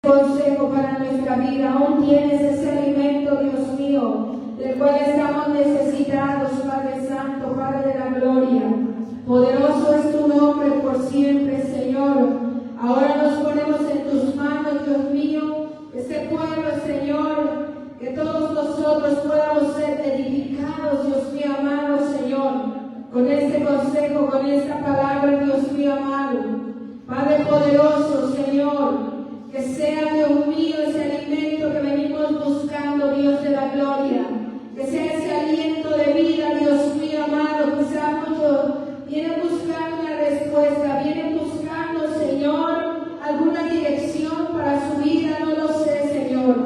consejo para nuestra vida. Aún tienes ese alimento, Dios mío, del cual estamos necesitados, Padre Santo, Padre de la gloria. Poderoso es tu nombre por siempre, Señor. Ahora nos ponemos en tus manos, Dios mío, este pueblo, Señor, que todos nosotros podamos ser edificados, Dios mío amado, Señor, con este consejo, con esta palabra, Dios mío amado. Padre poderoso, Señor, que sea, Dios mío, ese alimento que venimos buscando, Dios de la gloria. Que sea ese aliento de vida, Dios mío amado. Quizás muchos vienen buscando una respuesta, vienen buscando, Señor, alguna dirección para su vida, no lo sé, Señor.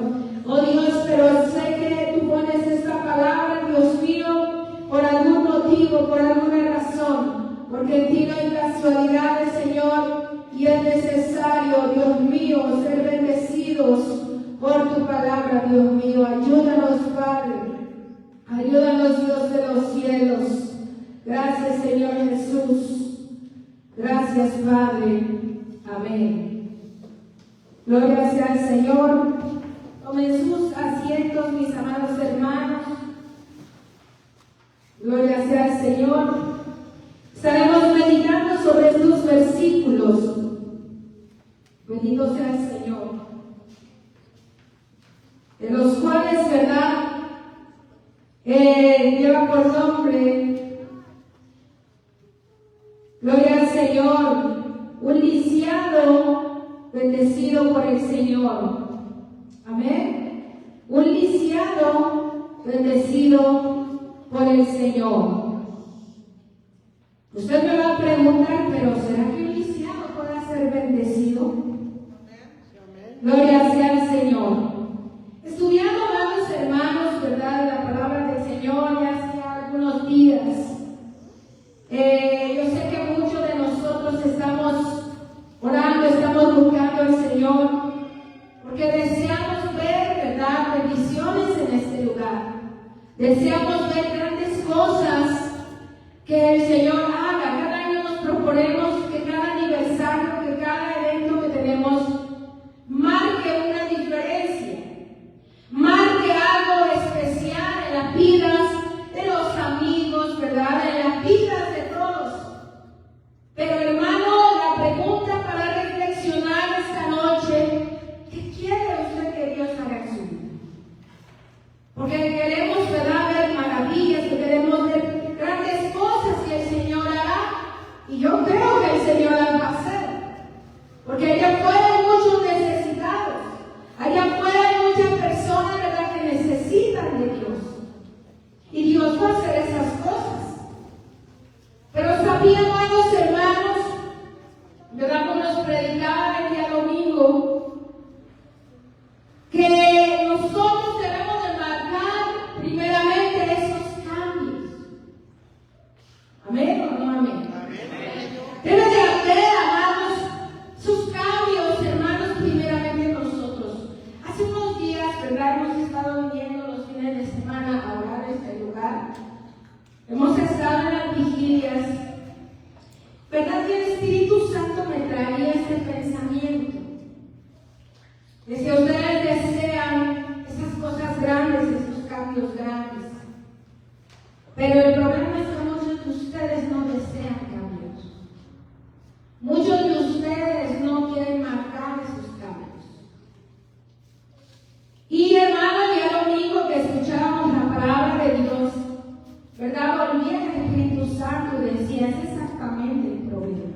Oh Dios, pero sé que tú pones esta palabra, Dios mío, por algún motivo, por alguna razón, porque en ti no hay casualidades, Señor. Y es necesario, Dios mío, ser bendecidos por tu palabra, Dios mío. Ayúdanos, Padre. Ayúdanos, Dios de los cielos. Gracias, Señor Jesús. Gracias, Padre. Amén. Gloria sea al Señor. Tomen sus asientos, mis amados hermanos. Gloria sea al Señor. Estaremos meditando sobre estos versículos. Bendito sea el Señor. De los cuales, ¿verdad? Lleva por nombre, gloria al Señor, un lisiado bendecido por el Señor. Amén. Un lisiado bendecido por el Señor. Usted me va a preguntar, pero ¿será que un lisiado pueda ser bendecido? Gloria sea al Señor. Estudiando, amados hermanos, ¿verdad?, la palabra del Señor ya hace algunos días. Yo sé que muchos de nosotros estamos orando, estamos buscando al Señor, porque deseamos ver, ¿verdad?, bendiciones en este lugar. Deseamos ver grandes cosas que el Señor haga. Cada año nos proponemos que cada aniversario, que cada evento que tenemos marque una diferencia, marque algo especial en las vidas de los amigos, ¿verdad?, en las vidas de todos. Pero hermano, la pregunta para reflexionar esta noche: ¿qué quiere usted que Dios haga en su vida? Porque queremos, ¿verdad?, ver maravillas, que queremos ver grandes cosas que el Señor hará, y yo creo que el Señor las va a hacer, porque allá afuera hay muchos necesitados, allá afuera hay muchas personas, ¿verdad?, que necesitan de Dios, y Dios va a hacer esas cosas. Pero sabían, amados hermanos, ¿verdad?, como nos predicaba el día domingo, que nosotros debemos de marcar primeramente esos cambios. ¿Amén o no amén? Debe de haber, amados, sus cambios, hermanos, primeramente nosotros. Hace unos días, ¿verdad?, hemos estado viendo los fines de semana a orar en este lugar. Hemos estado en las vigilias, ¿verdad?, y el Espíritu Santo me traía este pensamiento. Decía, ustedes desean esas cosas grandes, esos cambios grandes, pero el problema es que muchos de ustedes no desean cambios. Muchos de ustedes no quieren marcar esos cambios. Y hermano, el día domingo que escuchábamos la palabra de Dios, ¿verdad?, volvía el Espíritu Santo y decía, es exactamente el problema.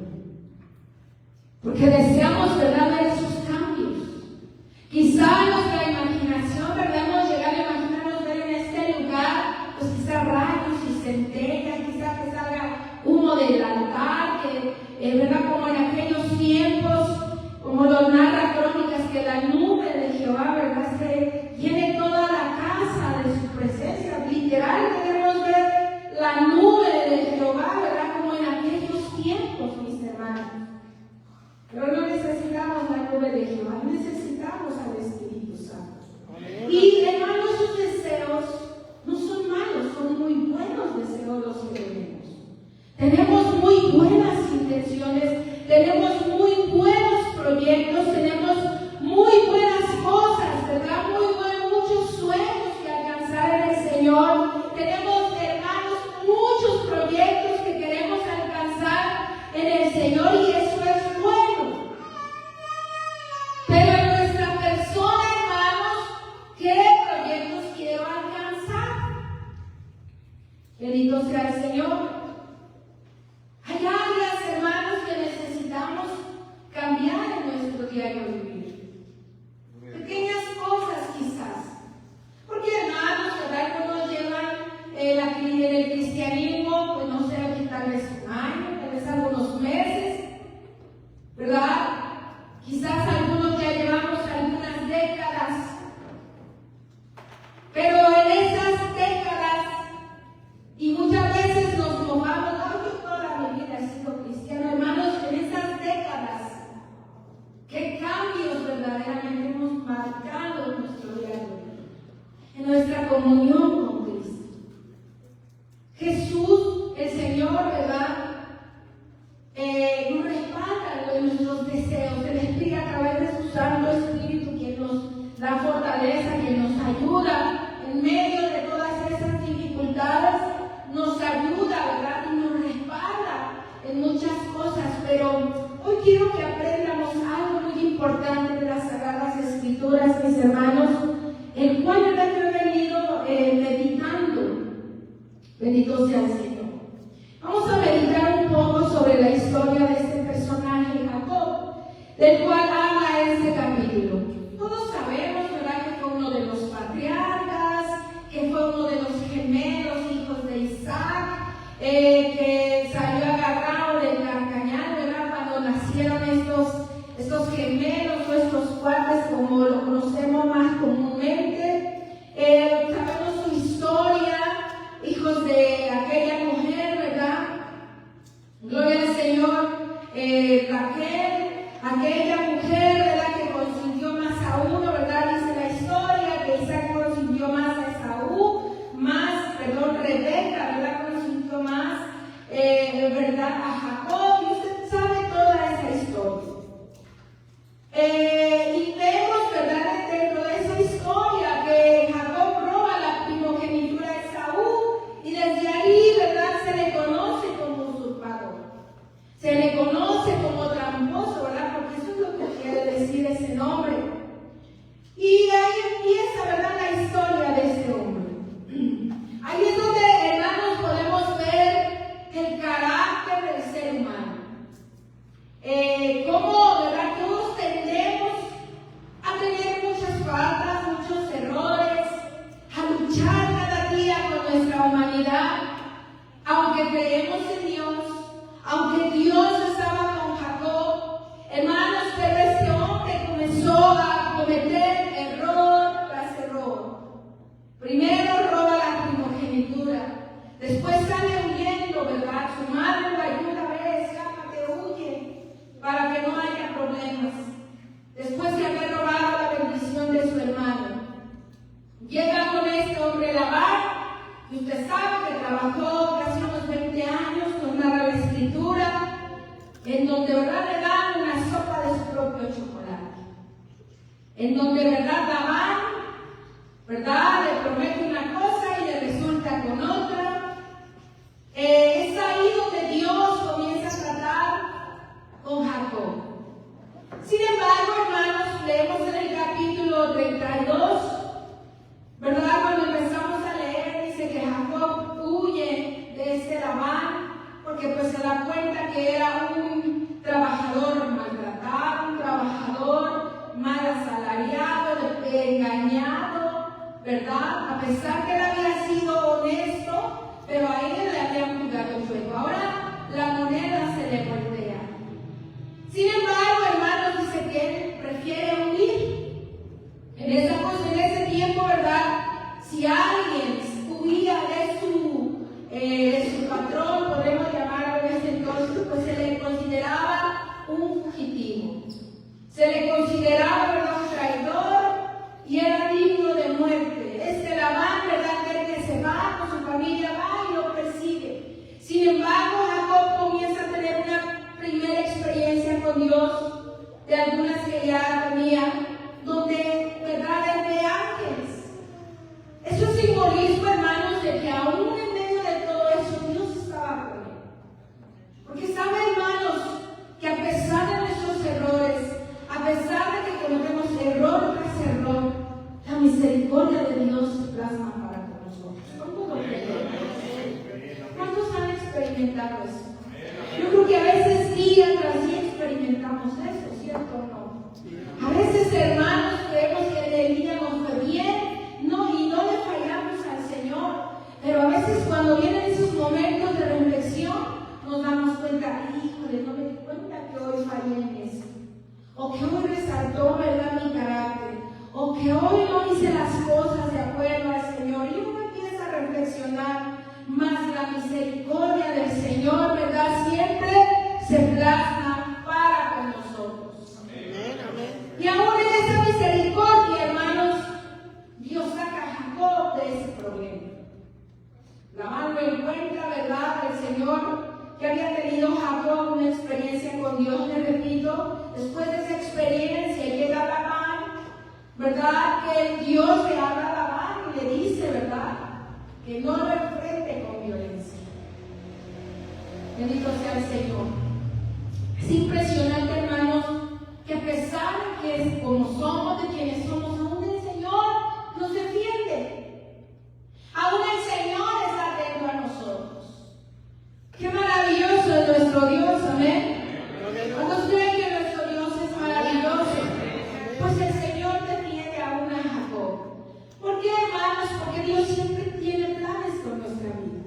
Porque deseamos, ¿verdad?, ver esos cambios. Quizá en nuestra imaginación, ¿verdad?, hemos llegado a imaginarnos ver en este lugar, pues quizá rayos y centellas, quizá que salga humo del altar, que, ¿verdad?, como en aquellos tiempos, como lo narra Crónicas, que la nube de Jehová, ¿verdad?, se llene toda la casa de su presencia. Literal, queremos ver la nube de Jehová, ¿verdad?, como en aquellos tiempos, mis hermanos. Pero no necesitamos la nube de Jehová, necesitamos al Espíritu Santo. Y hermanos, sus deseos no son malos, son muy buenos deseos los que tenemos. Tenemos muy buenas intenciones, tenemos muy buenos proyectos, tenemos muy buenas Bendito sea el Señor. Hay áreas, hermanos, que necesitamos cambiar en nuestro diario vivir. Pequeñas cosas quizás. Porque hermanos, ¿verdad? Algunos llevan en el cristianismo, pues no sé, tal vez un año, tal vez algunos meses, ¿verdad? Quizás algunos ya llevamos algunas décadas. Pero en esas décadas, y muchas veces nos mojamos, no, yo toda mi vida he sido cristiano, hermanos, en esas décadas, ¿qué cambios verdaderamente hemos marcado en nuestro diario? En nuestra comunión con Cristo. Jesús, el Señor, ¿verdad? Nos respalda en nuestros deseos. Él explica a través de su Santo Espíritu, quien nos da fortaleza, quien nos ayuda en medio de todas esas dificultades, nos ayuda, ¿verdad? Y nos respalda en muchas cosas. Pero hoy quiero que aprendamos algo muy importante de las Sagradas Escrituras, mis hermanos, el cual yo he venido meditando. Bendito sea el Señor. Vamos a meditar un poco sobre la historia de este personaje, Jacob, del cual habla este capítulo. Todos sabemos, ¿verdad?, que fue uno de los patriarcas, que fue uno de los gemelos, hijos de Isaac, que salió agarrado del carcañal, ¿verdad?, cuando nacieron estos gemelos o estos cuates, como lo conocemos más comúnmente. Sabemos su historia, hijos de aquella mujer, ¿verdad? Gloria al Señor. Raquel, aquella mujer, ¿verdad?, que consintió más a uno, ¿verdad? Dice la historia que Isaac consintió más a Esaú, Rebeca, ¿verdad?, consintió más, ¿verdad?, a Jacob, y usted sabe toda esa historia. Y vemos, ¿verdad?, dentro de esa historia que Jacob roba la primogenitura de Esaú, y desde ahí, ¿verdad?, se le conoce como usurpador. Se le conoce como tramposo, ¿verdad?, porque eso es lo que quiere decir ese nombre. Y ahí empieza, ¿verdad?, la historia de este hombre. Ahí es donde, hermanos, podemos ver el carácter del ser humano. Cómo, ¿verdad?, todos tendemos a tener muchas faltas, muchos errores, a luchar cada día con nuestra humanidad, aunque creemos en Dios, aunque Dios estaba con Jacob, hermanos, pero este hombre comenzó a cometer error tras error. Primero roba la primogenitura, después sale huyendo, ¿verdad? Su madre lo ayuda, ve, escápate, huye, para que no haya problemas. Después de haber robado la bendición de su hermano, llega con este hombre Labán, y usted sabe que trabajó casi unos 20 años, nos narra la Escritura, en donde, ¿verdad?, le dan una sopa de su propio chocolate, en donde, ¿verdad?, Labán, ¿verdad?, le promete una cosa y le resulta con otra. Es ahí donde Dios comienza a tratar con Jacob. Sin embargo, hermanos, leemos en el capítulo 32, ¿verdad?, cuando empezamos a leer, dice que Jacob huye de este Labán, porque pues se da cuenta que era un trabajador maltratado, un trabajador mal asalariado, engañado, ¿verdad? A pesar que él había sido honesto, pero a él le habían jugado el juego. Ahora la moneda se le voltea. Sin embargo, hermanos, dice que él prefiere huir. En ese tiempo, ¿verdad?, si alguien huía de su patrón, podemos llamarlo en ese entonces, pues se le consideraba un fugitivo. Se le consideraba, ¿verdad?, un traidor, y era digno de muerte. Este Labán, ¿verdad?, que se va con su familia, va y lo persigue. Sin embargo, Jacob comienza a tener una primera experiencia con Dios, de algunas que ya tenía, donde, ¿verdad?, él ve ángeles. Eso significa experimentado eso. Yo creo que a veces día tras día experimentamos eso, ¿cierto o no? A veces, hermanos, creemos que en el día nos fue bien, y no le fallamos al Señor, pero a veces cuando vienen esos momentos de reflexión, nos damos cuenta, híjole, no me di cuenta que hoy fallé en eso, o que hoy resaltó, ¿verdad?, mi carácter, o que hoy no hice las cosas de acuerdo al Señor. Y uno empieza a reflexionar, más la misericordia del Señor, ¿verdad?, siempre se plasma para con nosotros. Amén, amén. Y aún en esa misericordia, hermanos, Dios saca a Jacob de ese problema. La mano encuentra, ¿verdad?, el Señor, que había tenido Jacob una experiencia con Dios, le repito. Después de esa experiencia llega Labán, ¿verdad?, que Dios le habla a Labán y le dice, ¿verdad?, que no lo enfrente con violencia. Bendito sea el Señor. Es impresionante, hermanos, que a pesar de que como somos, de quienes somos, aún el Señor nos defiende. Aún el Señor está atento a nosotros. Qué maravilloso es nuestro Dios, amén. ¿Cuántos creen que nuestro Dios es maravilloso? Pues el Señor defiende aún a Jacob. ¿Por qué, hermanos? Porque Dios siempre tiene planes con nuestra vida.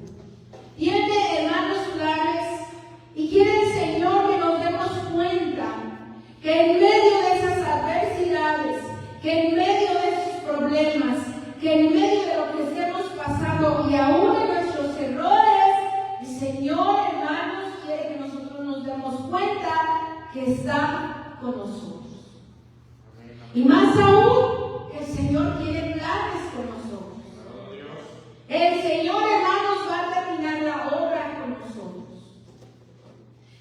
Tiene, hermanos, planes, y quiere el Señor que nos demos cuenta que en medio de esas adversidades, que en medio de esos problemas, que en medio de lo que estemos pasando y aún de nuestros errores, el Señor, hermanos, quiere que nosotros nos demos cuenta que está con nosotros. Y más aún, que el Señor tiene planes con nosotros. El Señor, hermanos, va a terminar la obra con nosotros.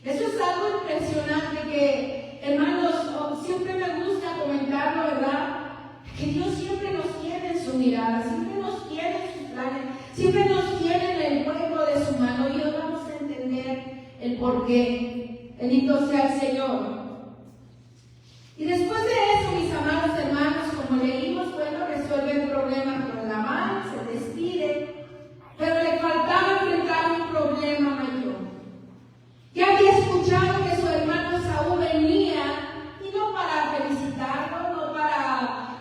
Eso es algo impresionante que, hermanos, siempre me gusta comentarlo, ¿verdad? Que Dios siempre nos tiene en su mirada, siempre nos tiene en sus planes, siempre nos tiene en el hueco de su mano, y hoy vamos a entender el porqué. Bendito sea el Señor. Y después de eso, mis amados hermanos, como leímos, bueno, resuelve el problema con Labán, se despide, pero le faltaba enfrentar un problema mayor. Ya había escuchado que su hermano Saúl venía, y no para felicitarlo, no para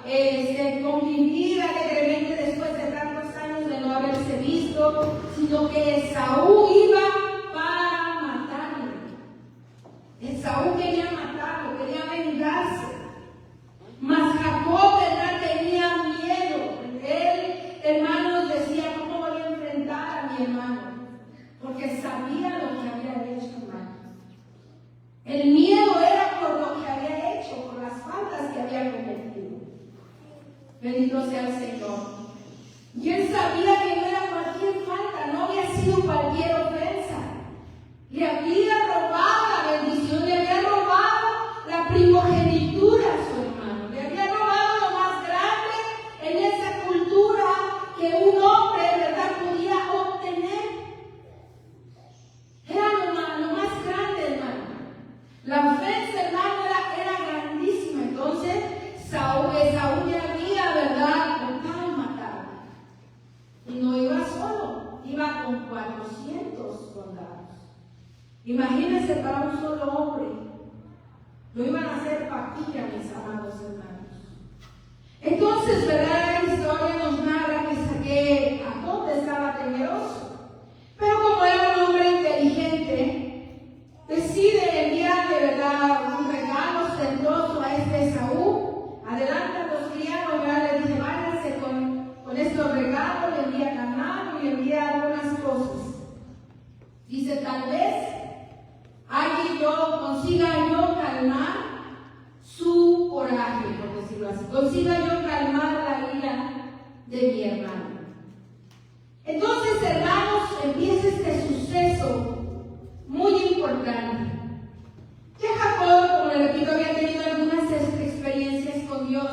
convivir alegremente después de tantos años de no haberse visto, sino que Saúl iba para matarle. Saúl quería matarlo, quería vengarse. Mas Jacob, ¿verdad?, tenía miedo. Él, hermanos, decía, ¿cómo voy a enfrentar a mi hermano? Porque sabía lo que había hecho, hermano. El miedo era por lo que había hecho, por las faltas que había cometido. Bendito sea el Señor. Y él sabía que no era cualquier falta, no había sido cualquier ofensa. Le había robado la bendición, le había robado la primogenitura a su hermano, le había robado lo más grande en esa cultura que un hombre, ¿verdad?, podía obtener. Era lo más grande, hermano. La ofensa, hermano, era grandísima. Entonces, Saúl ya había, ¿verdad?, tratado de matar. Y no iba solo, iba con 400 soldados. Imagínense para un solo hombre. Lo iban a hacer papilla, mis amados hermanos. Entonces, ¿verdad?, la historia nos narra que Jacob estaba temeroso. Pero como era un hombre inteligente, decide enviarle, ¿verdad?, un regalo ostentoso a Saúl. Adelante a los criados, ¿verdad?, le dice, váyanse con estos regalos, le envía ganado y le envía algunas cosas. Dice, tal vez consiga yo calmar su coraje, por decirlo así. Consiga yo calmar la ira de mi hermano. Entonces, hermanos, empieza este suceso muy importante. Ya Jacob, como le repito, había tenido algunas experiencias con Dios,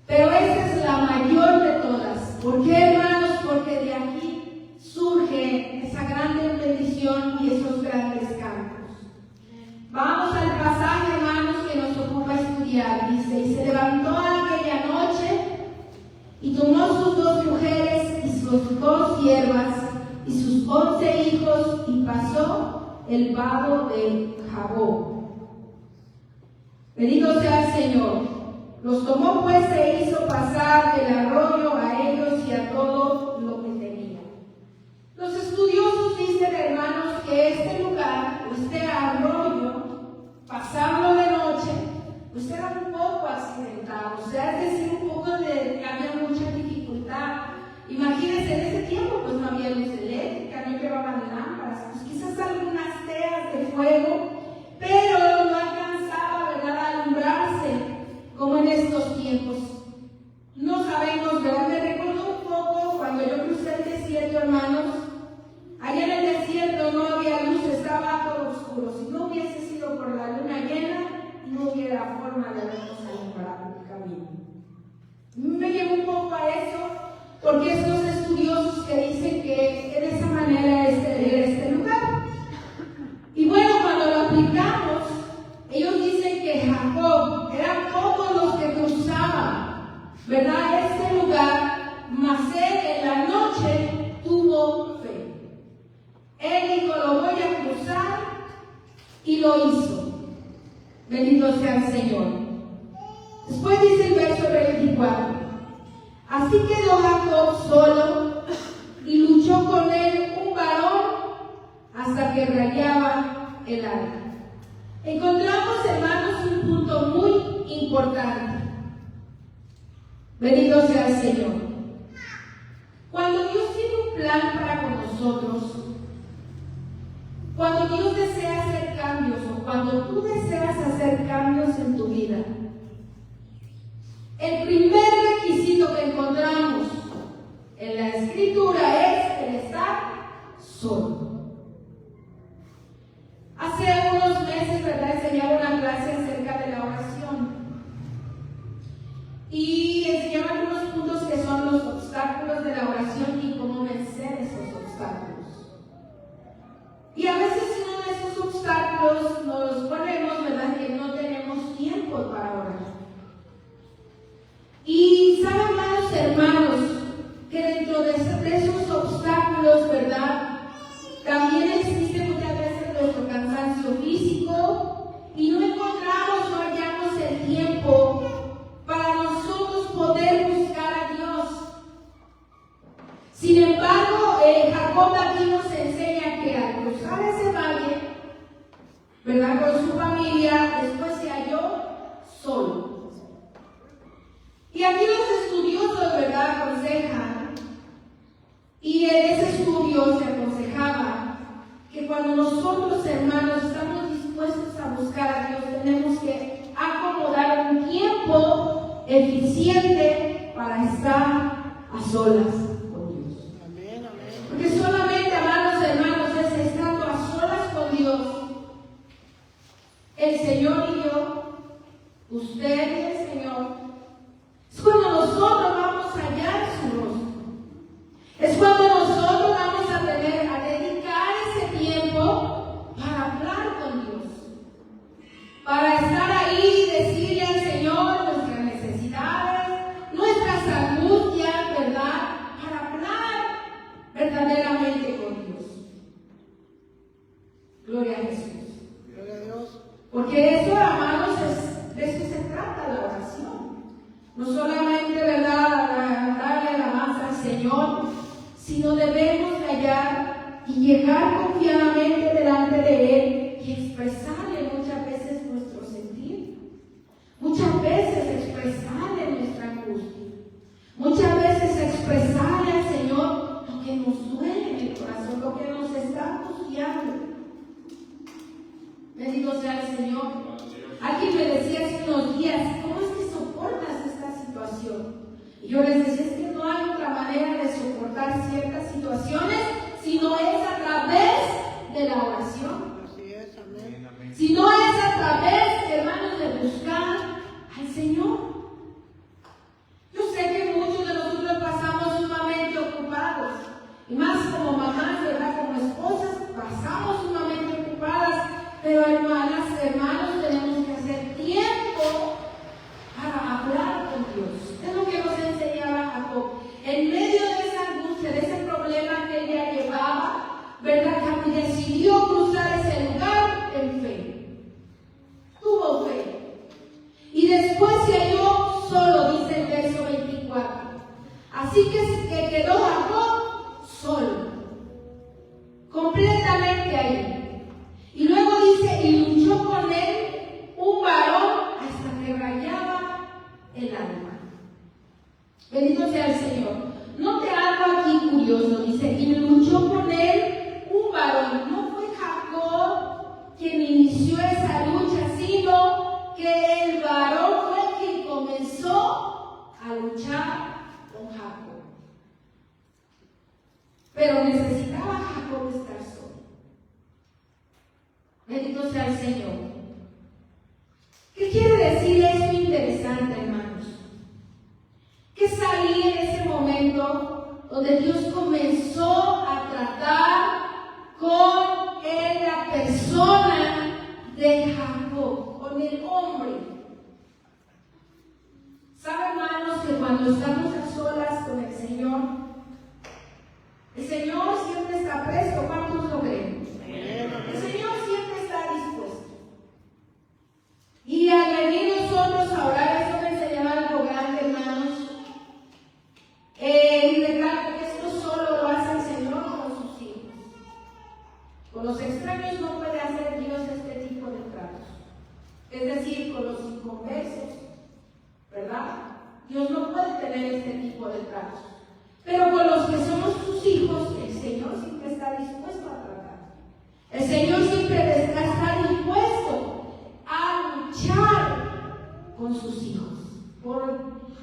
pero esta es la mayor de todas. ¿Por qué, hermanos? Porque de aquí surge esa grande bendición y esos grandes cambios. Vamos al pasaje, hermanos, que nos ocupa estudiar. Dice, y se levantó aquella noche y tomó sus 2 mujeres y sus 2 siervas y sus 11 hijos, y pasó el vado de Jaboc. Bendito sea el Señor. Los tomó pues e hizo pasar el arroyo a ellos y a todo lo que tenía. Los estudiosos dicen, hermanos, que este lugar, o este arroyo, pasarlo de noche, pues era un poco accidentado, o sea, es decir, un poco había mucha dificultad. Imagínense, en ese tiempo pues no había luz eléctrica, no llevaban lámparas, pues quizás algunas teas de fuego, pero no alcanzaba, ¿verdad?, a alumbrarse como en estos tiempos. No sabemos, ¿verdad? Me recordó un poco cuando yo crucé el desierto, hermanos. Allá en el desierto no había luz, estaba todo oscuro. Si no hubiese sido por la luna llena, no hubiera forma de habernos alumbrado el camino. Me llevo un poco a eso, porque estos estudiosos que dicen que de esa manera era este lugar. Y bueno, cuando lo aplicamos, ellos dicen que Jacob eran pocos los que cruzaban, ¿verdad?, este lugar, mas él en la noche tuvo fe. Él dijo, lo voy a cruzar, y lo hizo. Bendito sea el Señor. Después dice el verso 24: así quedó Jacob solo, y luchó con él un varón hasta que rayaba el alba. Encontramos, hermanos, un punto muy importante. Bendito sea el Señor. Cuando Dios tiene un plan para con nosotros, cuando Dios desea hacer cambios, o cuando tú deseas hacer cambios en tu vida, el primer requisito que encontramos en la Escritura es el estar solo. Hace unos meses, ¿verdad?, enseñaba una clase acerca de la oración. Y enseñaba algunos puntos que son los obstáculos de la oración y cómo vencer esos obstáculos. Y a veces uno de esos obstáculos nos ponemos, ¿verdad?, que no tenemos tiempo para orar. Y saben, amados hermanos, que dentro de esos obstáculos, ¿verdad?, también existe muchas veces nuestro cansancio físico, y no encontramos, no hallamos el tiempo para nosotros poder buscar a Dios. Sin embargo, Jacob aquí nos enseña que al cruzar ese valle, ¿verdad?, con su familia, después se halló solo. Y aquí los estudiosos, ¿verdad?, aconsejan, y en ese estudio se aconsejaba que cuando nosotros, hermanos, estamos dispuestos a buscar a Dios, tenemos que acomodar un tiempo eficiente para estar a solas con Dios. Amén, amén. Porque solamente, amados hermanos, es estando a solas con Dios, el Señor y yo, usted y el Señor, es cuando nosotros vamos a hallar su rostro. Es cuando nosotros vamos a dedicar ese tiempo para hablar con Dios, para estar ahí y decirle al Señor nuestras necesidades, nuestras angustias, ¿verdad?, para hablar verdaderamente con Dios. Gloria a Jesús. Gloria a Dios. Porque eso, hermanos, de eso se trata la oración. No solamente, ¿verdad?, darle alabanza al Señor, sino debemos hallar y llegar confiadamente delante de Él y expresarle muchas veces nuestro sentir, muchas veces expresarle nuestra angustia, muchas veces expresarle al Señor lo que nos duele en el corazón, lo que nos está angustiando. Bendito sea el Señor. Alguien me decía hace unos días, ¿cómo es que soportas esta situación? Y yo les decía, es que no hay otra manera de soportar ciertas situaciones si no es a través de la oración. Así es, amén. Si no es a través, hermanos, de buscar al Señor. Yo sé que muchos de nosotros pasamos sumamente ocupados, y más como mamás, ¿verdad?, como esposas, pasamos sumamente ocupadas, pero hermanos, tenemos que hacer tiempo para hablar con Dios. Es lo que nos enseñaba Jacob. En medio de esa angustia, de ese problema que ella llevaba, Así que quedó Jacob solo, completamente ahí. Y luego dice, y luchó con él un varón hasta que rayaba el alma. Bendito sea el Señor. Note algo aquí curioso, dice, y luchó con él un varón. No fue Jacob quien inició esa lucha, sino que el varón fue quien comenzó a luchar con Jacob. Pero necesitaba Jacob estar solo. Bendito sea el Señor. ¿Qué quiere decir esto interesante, hermanos? Que es ahí en ese momento donde Dios comenzó a tratar con la persona de Jacob, con el hombre. ¿Saben, hermanos, que cuando estamos a solas con el Señor siempre está presto? ¿Cuántos lo creen? El Señor siempre está dispuesto. Y al venir nosotros a orar, eso me enseñaba algo grande, hermanos. Y recuerdo que esto solo lo hace el Señor con sus hijos. Con los extraños no puede hacer Dios este tipo de tratos. Es decir, con los inconversos, ¿verdad? Dios no puede tener este tipo de tratos. Pero con los que somos sus hijos, el Señor siempre está dispuesto a tratar. El Señor siempre está dispuesto a luchar con sus hijos, por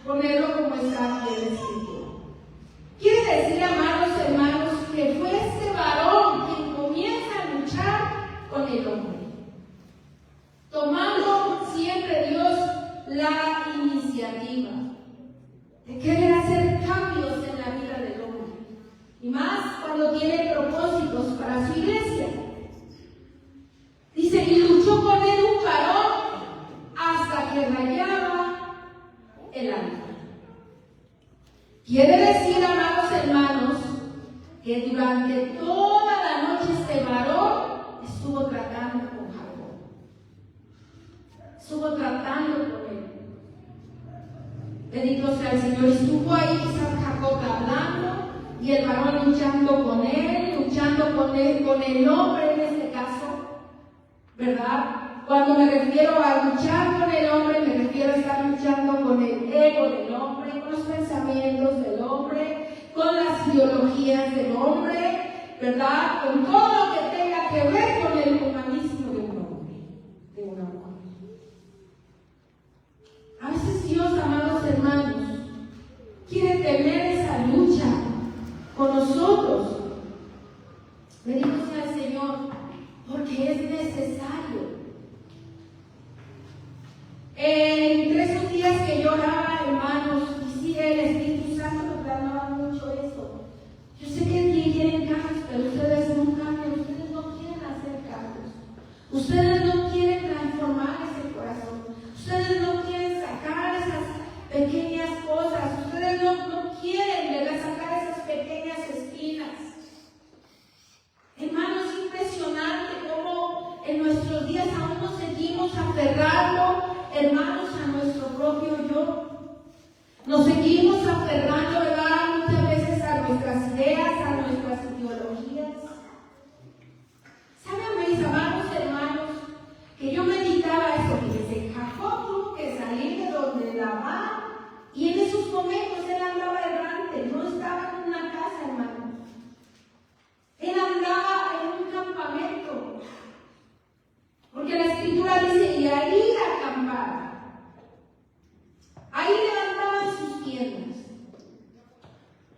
ponerlo como está aquí en la Escritura. Quiere decir, amados hermanos, que fue este varón quien comienza a luchar con el hombre, tomando siempre Dios la iniciativa de querer hacer cambios en la vida del hombre, y más cuando tiene propósitos para su iglesia. Dice, y luchó con él un varón hasta que rayaba el alma. Quiere decir, amados hermanos, que durante toda la noche este varón estuvo tratando con Jacob. Estuvo tratando con él. Bendito sea el Señor. Estuvo ahí quizás Jacob hablando y el varón luchando con él, con el hombre en este caso, ¿verdad? Cuando me refiero a luchar con el hombre, me refiero a estar luchando con el ego del hombre, con los pensamientos del hombre, con las ideologías del hombre, ¿verdad? Con todo lo que tenga que ver con el humanismo de un hombre, de una mujer. A veces Dios, amados hermanos, quiere tener esa lucha con nosotros. Bendito sea el Señor, porque es necesario. Entre esos días que yo oraba, hermanos, y sí, el Espíritu Santo me clamaba mucho eso. Yo sé que quieren cambios, pero ustedes no cambian, ustedes no quieren hacer cambios. Ustedes no quieren transformar ese corazón. Ustedes no quieren sacar esas pequeñas cosas. Ustedes no quieren, ¿verdad?, sacar esas pequeñas espinas. Hermanos, es impresionante cómo en nuestros días aún nos seguimos aferrando, hermanos, a nuestro propio yo. Nos seguimos aferrando, ¿verdad?, muchas veces a nuestras ideas, a nuestras ideologías. ¿Saben, mis amados hermanos, que yo meditaba eso? Fíjense, Jacob tuvo que salir de donde Labán, y en esos momentos él andaba errante, no estaba en una casa, hermanos. Él andaba en un campamento, porque la Escritura dice, y ahí acampaba. Ahí levantaban sus tiendas.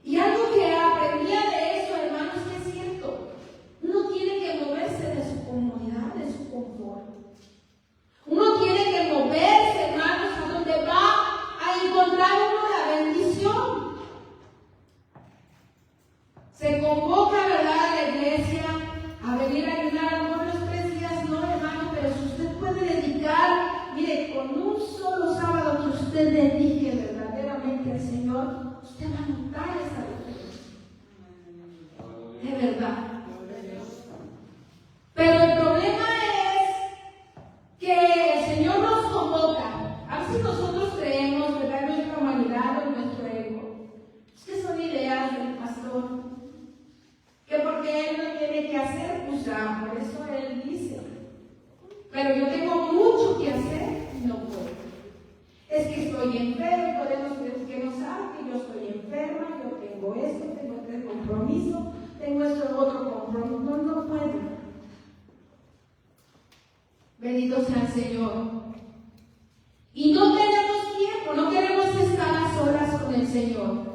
Y algo que aprendía de eso, hermanos, que es cierto, uno tiene que moverse de su comodidad, de su confort. Uno tiene que moverse, hermanos, a donde va a encontrar uno la bendición. Se convoca, ¿verdad?, a la iglesia a venir a ayunar a lo mejor los 3 días, no, hermano, pero si usted puede dedicar, mire, con un solo sábado que usted dedique verdaderamente al Señor, usted va a notar esa diferencia. De verdad. Pero el problema es que el Señor nos convoca. A veces nosotros creemos, ¿verdad?, en nuestra humanidad o en nuestro ego, es que eso esto, tengo este compromiso, tengo esto otro compromiso. No puedo. Bendito sea el Señor. Y no tenemos tiempo, no queremos estar a solas con el Señor.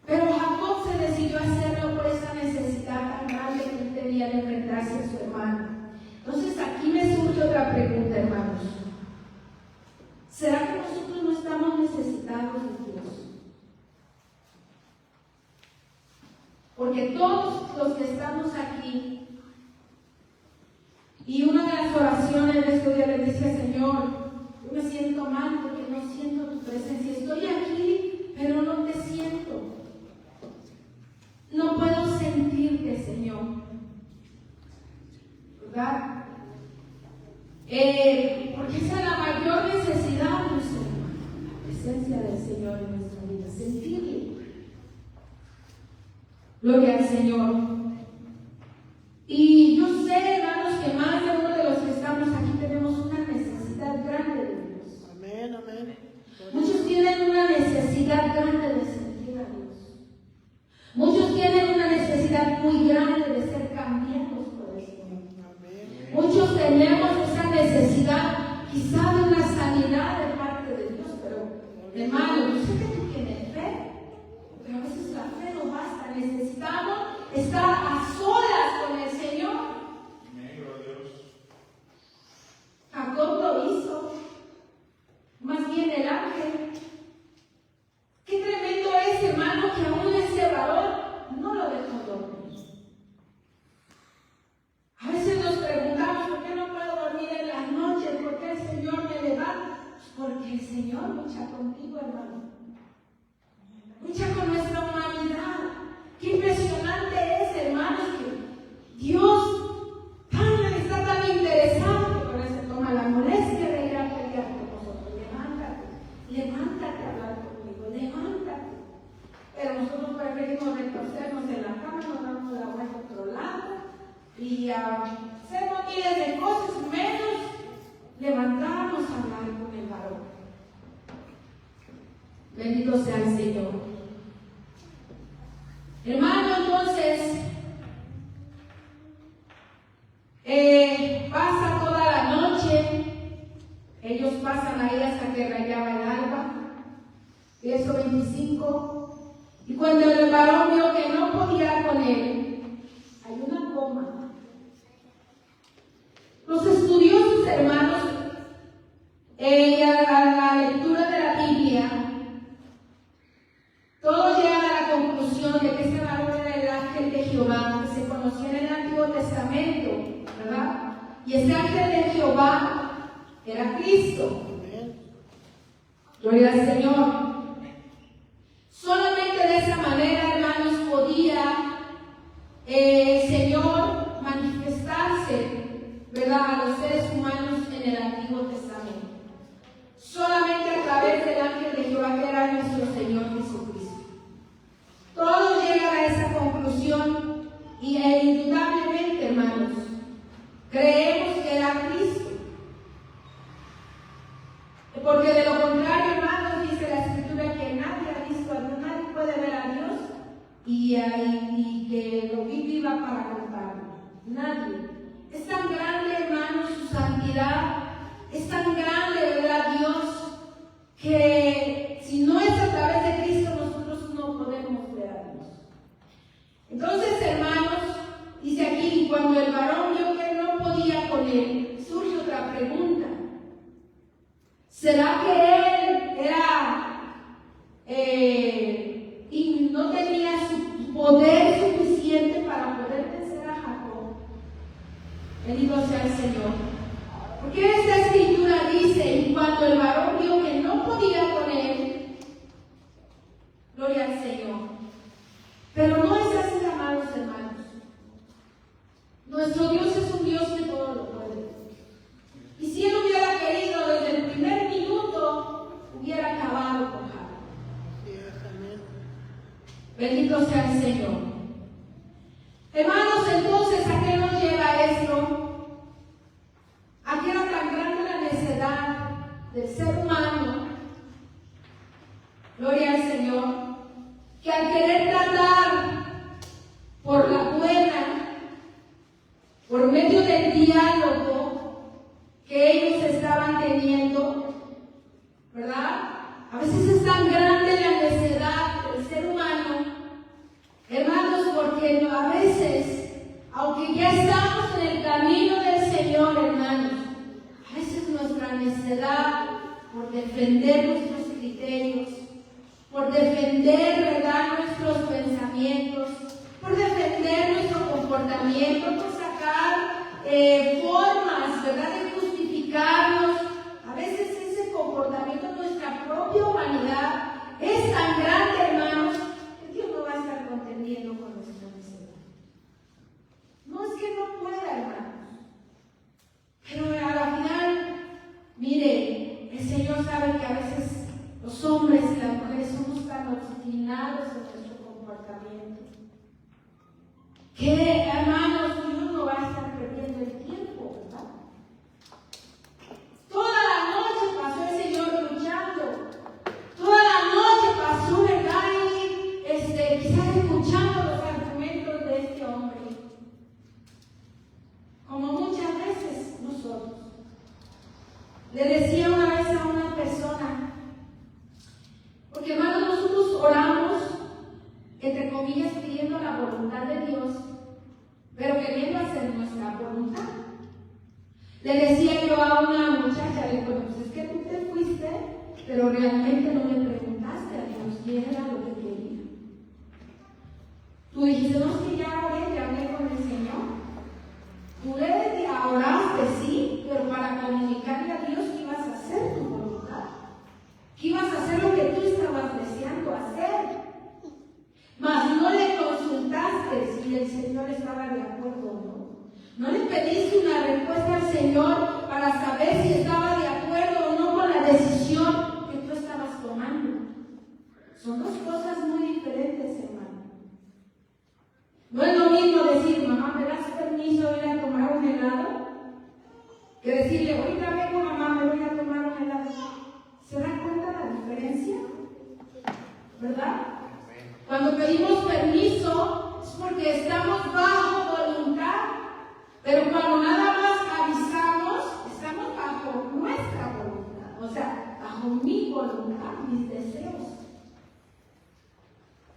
Pero Jacob se decidió hacerlo por esa necesidad tan grande que él tenía de enfrentarse a su hermano. Entonces aquí me surge otra pregunta, hermanos. ¿Será que nosotros no estamos necesitados de Dios? Porque todos los que estamos aquí, y una de las oraciones de este día le decía, Señor, yo me siento mal porque no siento tu presencia. Estoy aquí, pero no te siento. No puedo sentirte, Señor. ¿Verdad? Porque esa es la mayor necesidad de nuestro hermano, la presencia del Señor en nuestra vida, sentirle. Gloria al Señor. Y yo sé, hermanos, que más de uno de los que estamos aquí tenemos una necesidad grande de Dios. Amén, amén. Muchos tienen una necesidad grande de sentir a Dios. Muchos tienen una necesidad muy grande de ser cambiados por el Señor. Amén. Muchos tenemos esa necesidad, quizá de una sanidad de parte de Dios, pero hermano, yo sé que tú tienes fe, pero a veces la fe no basta. Necesitamos estar a solas con el Señor. Jacob lo hizo, más bien el ángel. Qué tremendo es, hermano, que aún ese varón no lo dejó dormir. A veces nos preguntamos, ¿por qué no puedo dormir en las noches? ¿Por qué el Señor me levanta? Porque el Señor lucha contigo, hermano. Lucha con nuestra humanidad. Qué impresionante es, hermanos, que Dios está tan interesado que por eso toma la molestia de ir a pelear con nosotros. Levántate a hablar conmigo, levántate. Pero nosotros preferimos retorcernos en la cama, nos damos la vuelta a otro lado y hacemos miles de cosas, menos levantarnos a hablar con el varón. Bendito sea el Señor. Hermano, entonces, pasa toda la noche, ellos pasan ahí hasta que rayaba el alba, verso 25, y cuando el varón vio que no podía con él, hay una coma. Los estudiosos, hermanos, y a la lectura de la Biblia, todos llegan a la conclusión de que ese varón era el ángel de Jehová, que se conocía en el Antiguo Testamento, ¿verdad? Y ese ángel de Jehová era Cristo. Gloria al Señor. Solamente de esa manera, hermanos, podía el Señor manifestarse, ¿verdad?, a los seres humanos en el Antiguo Testamento. Solamente a través del ángel de Jehová, que era nuestro Señor Jesucristo. Todos llegan a esa conclusión y indudablemente, hermanos, creemos que era Cristo. Porque de lo contrario, hermanos, dice la Escritura que nadie ha visto a Dios, nadie puede ver a Dios y que lo viva para contarlo. Nadie. Es tan grande, hermanos, su santidad, es tan grande, ¿verdad?, Dios, que si no es a través de Cristo, nosotros no podemos ver a Dios. Entonces, hermanos, dice aquí, cuando el varón vio que no podía con él, surge otra pregunta. ¿Será que él y no tenía su poder suficiente para poder vencer a Jacob? Bendito sea el Señor. Porque esta escritura dice, y cuando el varón vio que no podía con él, gloria al Señor. Pero no es así, amados hermanos. Nuestro Dios es un Dios que todo lo puede. Y si Él hubiera querido, desde el primer minuto, hubiera acabado con Jacob. Bendito sea el Señor. Hermanos, entonces, ¿a qué nos lleva esto? ¿A qué era tan grande la necedad del ser humano? Gloria al Señor. que al querer tratar por la buena, por medio del diálogo que ellos estaban teniendo, ¿verdad? A veces es tan grande la necedad del ser humano, hermanos, porque a veces, aunque ya estamos en el camino del Señor, hermanos, a veces nuestra necedad por defender nuestros criterios, por defender, ¿verdad?, nuestros pensamientos, por defender nuestro comportamiento, por sacar formas, ¿verdad?, de justificarnos. A veces ese comportamiento de nuestra propia humanidad es tan grande, hermanos, que Dios no va a estar contendiendo con nuestra necedad. No es que no pueda, hermanos, pero a la final, mire, el Señor sabe que a veces los hombres y las mujeres somos tan obstinados en nuestro comportamiento que, hermanos, Dios no va a estar perdiendo el tiempo, ¿verdad? Toda la noche pasó el Señor luchando, toda la noche pasó, ¿verdad?, y quizás escuchando los argumentos de este hombre, como muchas veces nosotros. Le decía una vez a una persona, porque, hermanos, nosotros oramos, entre comillas, pidiendo la voluntad de Dios, pero queriendo hacer nuestra voluntad. Le decía yo a una muchacha, le digo, pues es que tú te fuiste, pero realmente no le preguntaste a Dios qué era lo que quería. Tú dijiste, no, es que ya hablé con el Señor. Tú le oraste, sí, pero para comunicarle a Dios que ibas a hacer tu voluntad, que ibas a hacer lo que tú estabas deseando hacer. Mas no le consultaste si el Señor estaba de acuerdo o no. No le pediste una respuesta al Señor para saber si estaba de acuerdo o no con la decisión que tú estabas tomando. Son dos cosas muy diferentes, hermano. No es lo mismo decir, mamá, ¿me das permiso de ir a tomar un helado? Que decirle, ahorita vengo, mamá, me voy a tomar un helado. ¿Se da cuenta la diferencia? ¿Verdad? Cuando pedimos permiso es porque estamos bajo voluntad, pero cuando nada más avisamos, estamos bajo nuestra voluntad, o sea, bajo mi voluntad, mis deseos.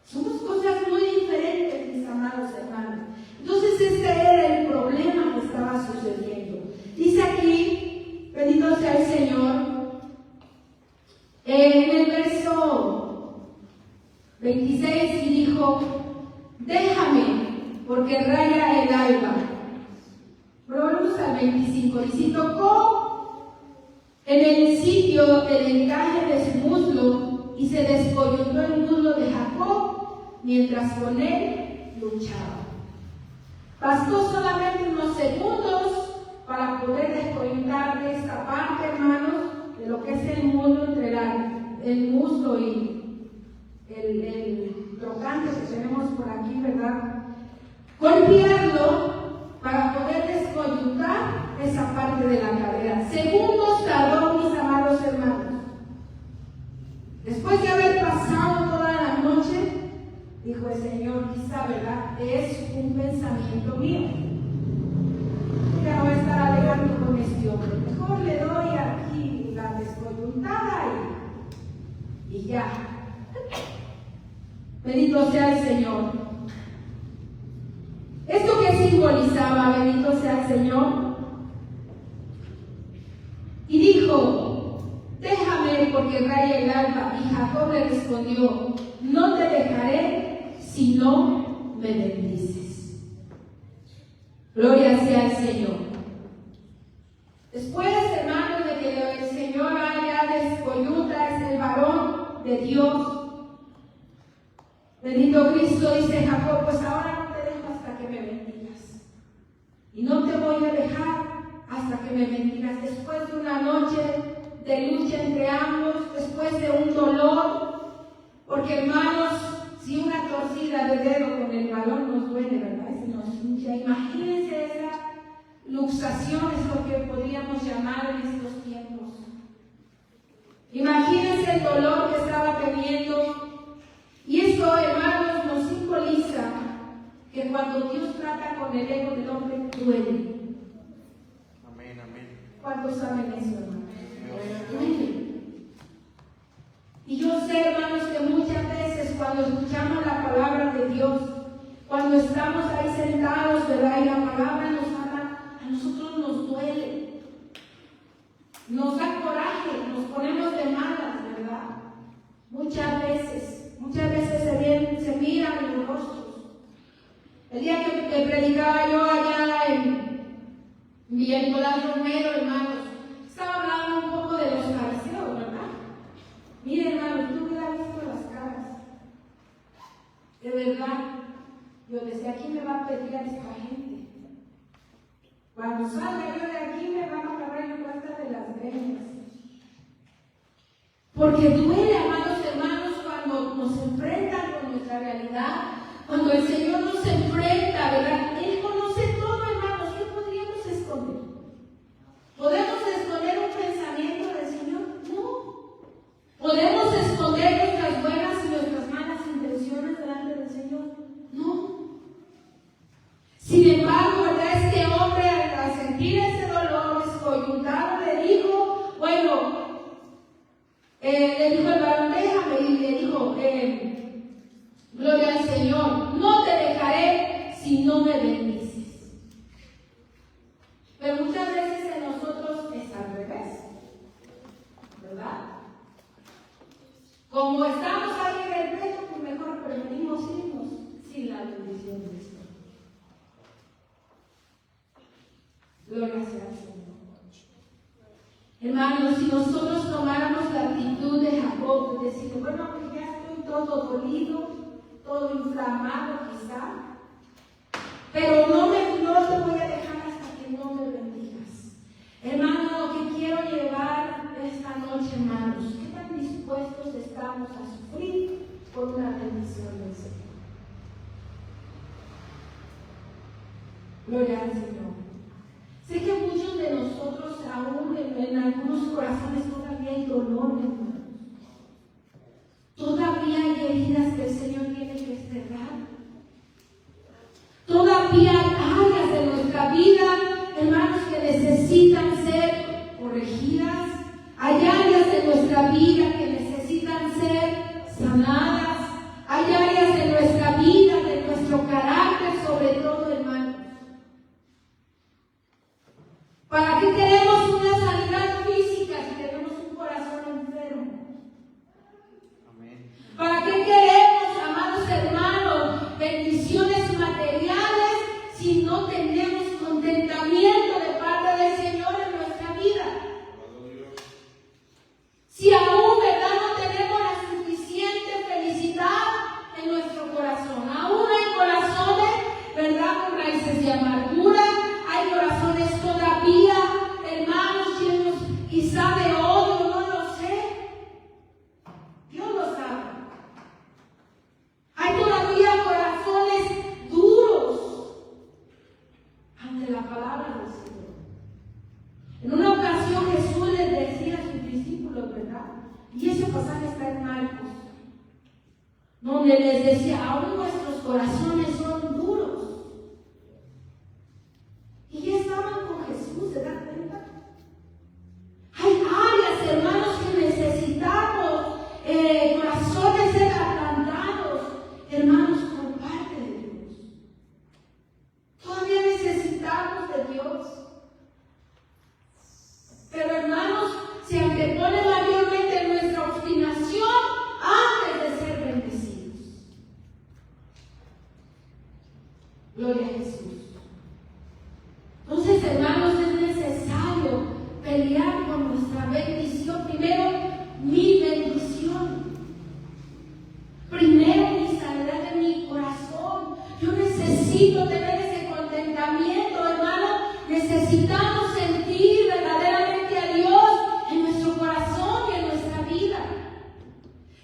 Son dos cosas muy diferentes, mis amados hermanos. Entonces este era el problema que estaba sucediendo. Dice aquí, bendito sea el Señor, en el verso 26, y dijo, déjame, porque raya el alba. Volvemos al 25. Y si tocó en el sitio del encaje de su muslo, y se descoyuntó el muslo de Jacob, mientras con él luchaba. Bastó solamente unos segundos para poder descoyuntar esta parte, hermanos, de lo que es el muslo entre el muslo y el trocante que tenemos por aquí, ¿verdad? Golpearlo para poder descoyuntar esa parte de la cadera. Segundos tardó, mis amados hermanos. Después de haber pasado toda la noche, dijo el Señor, quizá, ¿verdad?, es un pensamiento mío. Ya no voy a estar alegando con este hombre. Mejor le doy aquí la descoyuntada y ya. Bendito sea el Señor. ¿Esto qué simbolizaba? Bendito sea el Señor. Y dijo, déjame porque raya el alba. Y Jacob le respondió, no te dejaré si no me bendices. Gloria sea al Señor. Después, hermanos, de que el Señor haya descoyunta, es el varón de Dios. Bendito Cristo, dice Jacob, pues ahora no te dejo hasta que me bendigas. Y no te voy a dejar hasta que me bendigas. Después de una noche de lucha entre ambos, después de un dolor, porque, hermanos, si una torcida de dedo con el balón nos duele, ¿verdad? Si nos hincha. Imagínense esa luxación, es lo que podríamos llamar en estos tiempos. Imagínense el dolor que estaba teniendo. Y esto, hermanos, Porque cuando Dios trata con el ego del hombre, duele. Amén, amén. ¿Cuántos saben eso, hermano? Dios. Duele. Y yo sé, hermanos, que muchas veces cuando escuchamos la palabra de Dios, cuando estamos ahí sentados, ¿verdad? Y la palabra nos habla, a nosotros nos duele. Nos da coraje, nos ponemos de malas, ¿verdad? Muchas veces se miran en los rostros. El día que predicaba yo allá en Villa Nicolás Romero, hermanos, estaba hablando un poco de los fariseos, ¿verdad? Miren, hermanos, tú hubieras visto las caras. De verdad, yo decía, ¿quién me va a pedir a esta gente? Cuando salga yo de aquí me van a agarrar en cuenta de las greñas. Porque duele, amados hermanos, cuando nos enfrentan con nuestra realidad, cuando el Señor nos enfrenta, ¿verdad? Él conoce todo, hermanos. ¿Qué podríamos esconder? ¿Podemos esconder un pensamiento del Señor? No. ¿Podemos esconder nuestras buenas y nuestras malas intenciones delante del Señor? No. Sin embargo, ¿verdad? Este hombre, al sentir ese dolor descoyuntado, le dijo, bueno, le dijo el varón, déjame, y le dijo, gloria al Señor, no te dejaré si no me bendices. Pero muchas veces en nosotros es al revés, ¿verdad? Como estamos ahí en el pecho, pues mejor preferimos irnos sin la bendición de Dios. Gloria sea al Señor. Hermanos, si nosotros tomáramos la actitud de Jacob, de decir, bueno, pues ya estoy todo dolido, todo inflamado quizá, pero no te voy a dejar hasta que no me bendigas. Hermano, lo que quiero llevar esta noche, hermanos, ¿qué tan dispuestos estamos a sufrir por una bendición del Señor? Gloria al Señor. Sé que muchos de nosotros, aún en algunos corazones, todavía hay dolor, hermanos. Todavía hay heridas que el Señor tiene que cerrar. Todavía hay áreas de nuestra vida, hermanos, que necesitan ser corregidas. Hay áreas de nuestra vida que necesitan ser sanadas. Hay áreas de nuestra vida, de nuestro carácter, sobre todo, hermanos. ¿Para qué queremos una sanidad física si tenemos un corazón enfermo? Amén. ¿Para qué queremos, amados hermanos, bendiciones materiales si no tenemos contentamiento de parte del Señor en nuestra vida? Si aún, ¿verdad?, no tenemos la suficiente felicidad en nuestro corazón. Aún hay corazones, ¿verdad?, con raíces de amargura. Hay corazones todavía, hermanos, llenos quizá de odio, no lo sé. Dios lo sabe. Hay todavía corazones duros ante la palabra del Señor. En una ocasión Jesús les decía a sus discípulos, ¿verdad? Y ese pasaje está en Marcos, donde les decía, aún nuestros corazones son duros. Y ya estaban con Jesús, ¿se dan cuenta? Hay áreas, hermanos, que necesitamos, corazones quebrantados, hermanos, por parte de Dios. Todavía necesitamos de Dios. Pero, hermanos, se antepone mayormente nuestra obstinación antes de ser bendecidos. Gloria a Jesús. Entonces, hermanos, es necesario pelear por nuestra bendición. Primero, mi bendición. Primero, mi sanidad de mi corazón. Yo necesito tener ese contentamiento, hermano. Necesitamos sentir verdaderamente a Dios en nuestro corazón y en nuestra vida.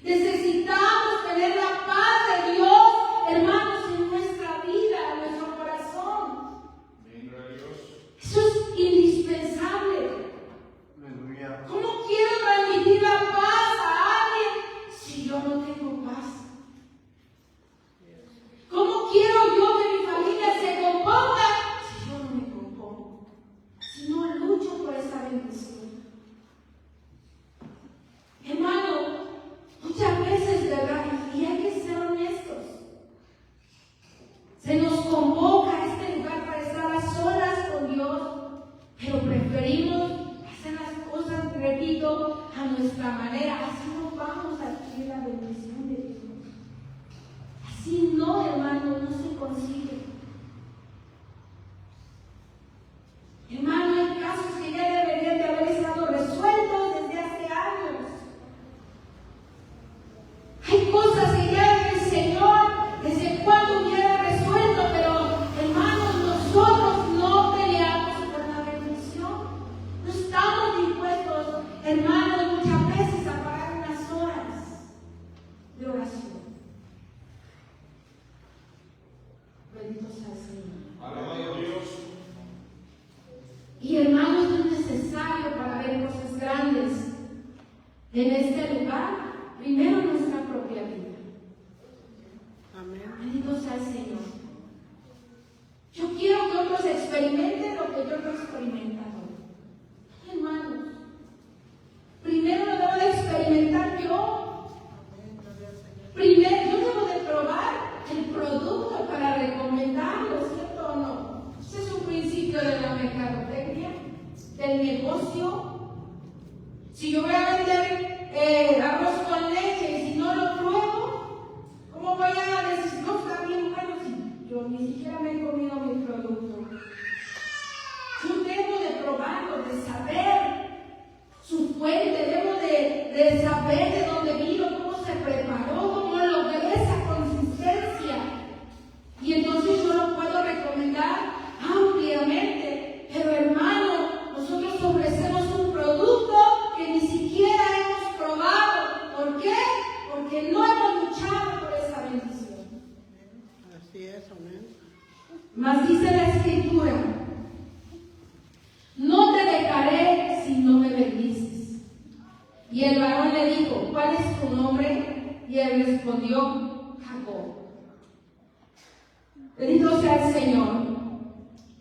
Necesitamos tener la paz de Dios, hermanos, en nuestra vida, en nuestro corazón. Eso es indispensable. Aleluya. ¿Cómo quiero transmitir la paz a alguien si yo no tengo paz? ¿Cómo quiero yo que mi en este lugar, primero nuestra propia vida. Amén. Bendito sea el Señor. Yo quiero que otros experimenten lo que yo no he experimentado. Hermanos, primero lo debo de experimentar yo. Primero yo debo de probar el producto para recomendarlo, ¿cierto o no? Ese es un principio de la mercadotecnia, del negocio. Si yo voy a vender arroz con leche y si no lo pruebo, ¿cómo voy a decir, no, está bien bueno si yo ni siquiera me he comido mi producto? Yo debo de probarlo, de saber su fuente, debo de saber de dónde vino, cómo se preparó, cómo logré esa consistencia. Y entonces yo lo puedo recomendar ampliamente. Pero hermano, nosotros ofrecemos un producto que ni siquiera hemos probado. ¿Por qué? Porque no hemos luchado por esa bendición. Así es, amén. Mas dice la Escritura: no te dejaré si no me bendices. Y el varón le dijo: ¿cuál es tu nombre? Y él respondió: Jacob. Bendito sea el Señor.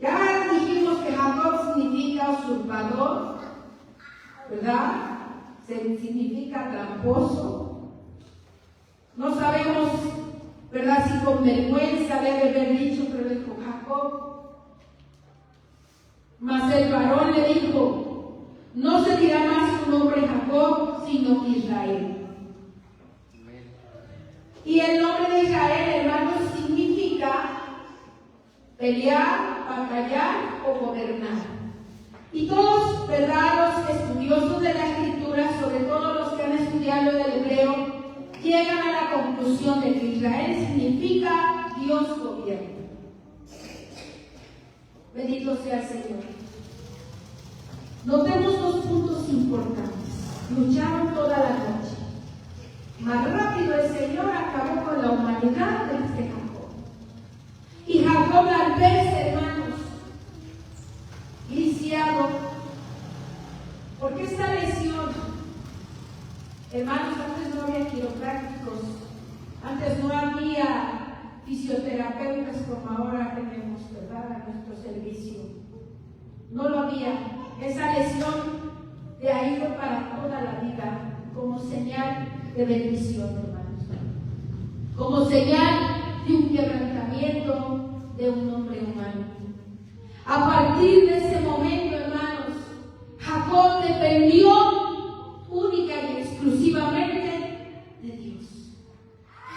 Ya dijimos que Jacob significa usurpador, ¿verdad? Significa tramposo. No sabemos, ¿verdad?, si con vergüenza debe haber dicho, pero dijo Jacob. Mas el varón le dijo: no se dirá más su nombre Jacob, sino Israel. Y el nombre de Israel, hermanos, significa pelear, batallar o gobernar. Y todos, ¿verdad?, los estudiosos de la Escritura, sobre todo los que han estudiado el hebreo, llegan a la conclusión de que Israel significa Dios gobierna. Bendito sea el Señor. Notemos dos puntos importantes. Lucharon toda la noche. Más rápido el Señor acabó con la humanidad de este Jacob. Y Jacob, al verse, hermanos, lisiado, porque esta lesión, hermanos, antes no había quiroprácticos, antes no había fisioterapeutas como ahora tenemos, ¿verdad?, a nuestro servicio. No lo había. Esa lesión de ahí fue para toda la vida, como señal de bendición, hermanos, como señal de un quebrantamiento de un hombre humano. A partir de ese momento, hermanos, Jacob dependió única y exclusivamente de Dios.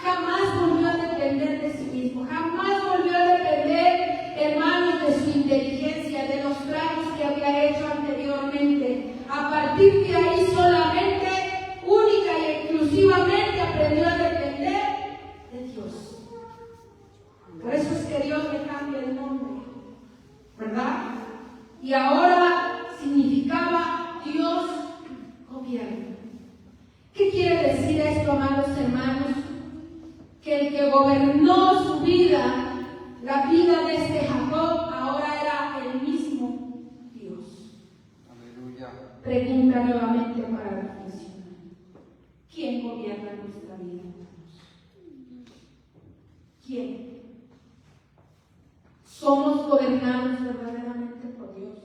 Jamás volvió a depender de sí mismo, jamás volvió a depender, hermanos, de su inteligencia, de los planes que había hecho anteriormente. A partir de ahí solamente, única y exclusivamente aprendió a depender de Dios. Por eso es que Dios le cambia el nombre, ¿verdad? Y ahora significaba Dios gobierna. ¿Qué quiere decir esto, amados hermanos? Que el que gobernó su vida, la vida de este Jacob, ahora era el mismo Dios. Aleluya. Pregunta nuevamente para reflexionar. ¿Quién gobierna nuestra vida? ¿Quién? ¿Somos gobernados verdaderamente por Dios?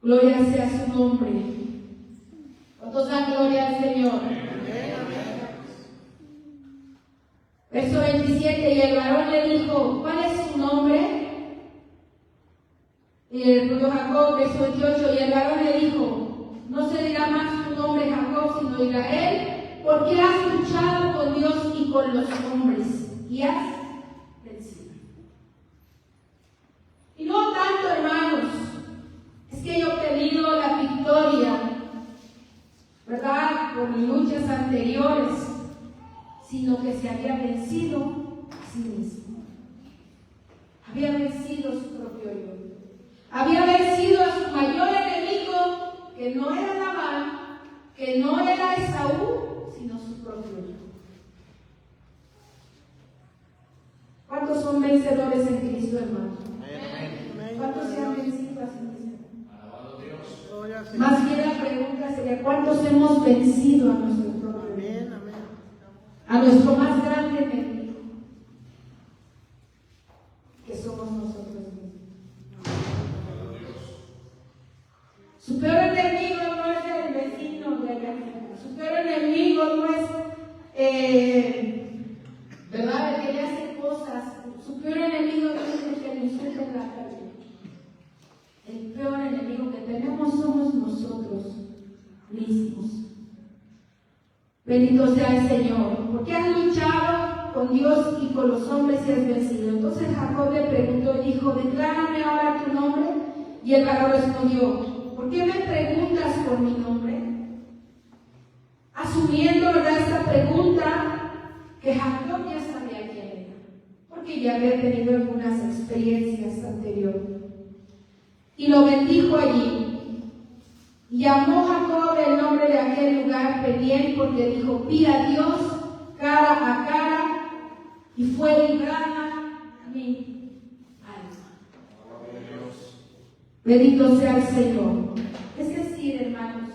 Gloria sea su nombre. ¿Cuántos dan gloria al Señor? Verso 27, y el varón le dijo: ¿cuál es su nombre? Y le respondió Jacob. Verso 28, y el varón le dijo: no se dirá más tu nombre Jacob, sino Israel, porque has luchado con Dios y con los hombres, y has vencido. Y no tanto, hermanos, es que he obtenido la victoria, ¿verdad?, por luchas anteriores, sino que se había vencido a sí mismo. Había vencido su propio yo. Había vencido a su mayor enemigo, que no era Labán, que no era Esaú, sino su propio yo. ¿Cuántos son vencedores en Cristo, hermano? Amén. ¿Cuántos se han vencido a sí mismos? Gloria al Señor. Más bien la pregunta ¿Cuántos hemos vencido a nuestro propio Amén, enemigo? amén. A nuestro más grande enemigo, que somos nosotros mismos. Su peor enemigo no es el vecino de allá afuera. Su peor enemigo no es, ¿verdad?, el que le hace cosas. Su peor enemigo no es el que le insulta en la calle. El peor enemigo que tenemos somos nosotros mismos. Bendito sea el Señor, porque has luchado con Dios y con los hombres y has vencido. Entonces Jacob le preguntó y dijo: declárame ahora tu nombre. Y el varón respondió: ¿por qué me preguntas por mi nombre? Asumiendo, ¿verdad?, esta pregunta, que Jacob ya sabía quién era, porque ya había tenido algunas experiencias anteriores. Y lo bendijo allí. Y llamó Jacob el nombre de aquel lugar Peniel, porque dijo: vi a Dios cara a cara y fue librada mi alma. Bendito sea el Señor. Es decir, hermanos,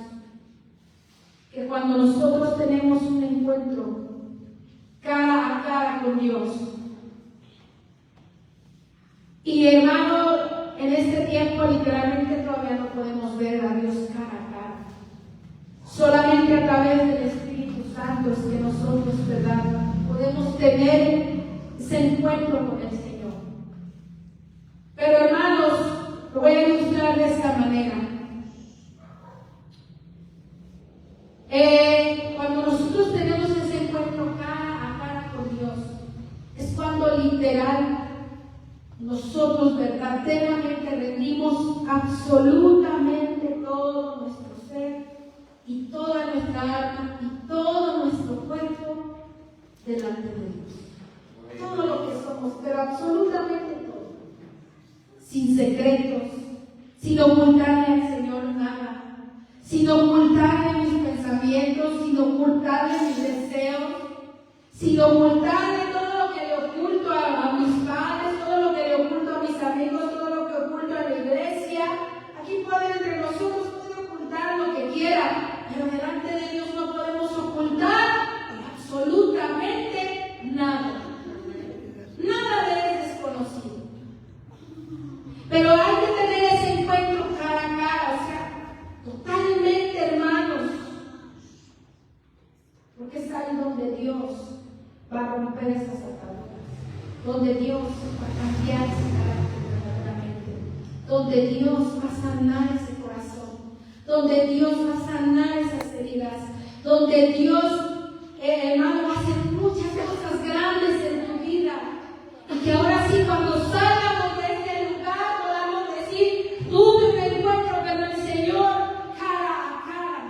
que cuando nosotros tenemos un encuentro cara a cara con Dios, y hermano, en este tiempo literalmente todavía no podemos ver a Dios cara a cara. Solamente a través del Espíritu Santo es que nosotros, ¿verdad?, podemos tener ese encuentro con el Señor. Pero hermanos, lo voy a ilustrar de esta manera. Cuando nosotros tenemos ese encuentro cara a cara con Dios, es cuando literal nosotros verdaderamente rendimos absolutamente todo nuestro ser y toda nuestra alma y todo nuestro cuerpo delante de Dios. Todo lo que somos, pero absolutamente todo. Sin secretos, sin ocultarle al Señor nada, sin ocultarle mis pensamientos, sin ocultarle mis deseos, sin ocultarle todo lo que le oculto a mis padres, todo lo que le oculto a mis amigos, todo lo que oculto a la iglesia. Aquí entre nosotros puede ocultar lo que quiera, pero delante de Dios no podemos ocultar absolutamente nada. Nada de él es desconocido. Pero hay que tener ese encuentro cara a cara, o sea, totalmente, hermanos, porque es ahí donde Dios va a romper esas ataduras, donde Dios va a cambiar ese carácter verdaderamente, donde Dios va a sanar ese corazón, donde Dios va a sanar esas heridas, donde Dios, hermano, va a hacer muchas cosas grandes en tu vida, y que ahora sí, cuando salgamos de este lugar, podamos decir: tuve un encuentro con el Señor cara a cara.